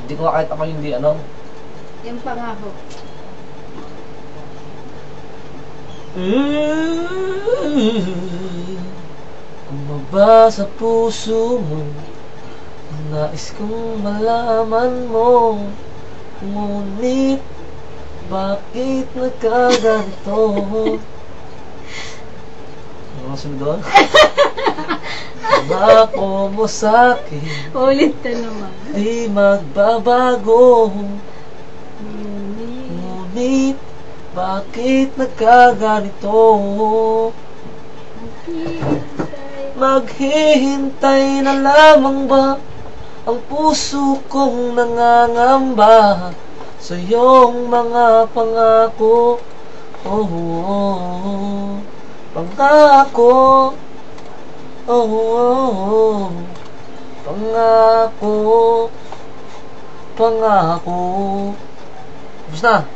Hindi ko kahit ako hindi ano. Yung pangako. Kung ba sa puso mo, nais kong malaman mo, ngunit bakit nagkaganto? Ano sunod doon? Pangako mo sa'kin, Ulit na naman. di magbabago. Ngunit bakit nagkaganito? Maghihintay na lamang ba ang puso kong nangangamba sa iyong mga pangako? Oh, oh, pangako. Oh, oh, pangako. Pangako. Tapos na.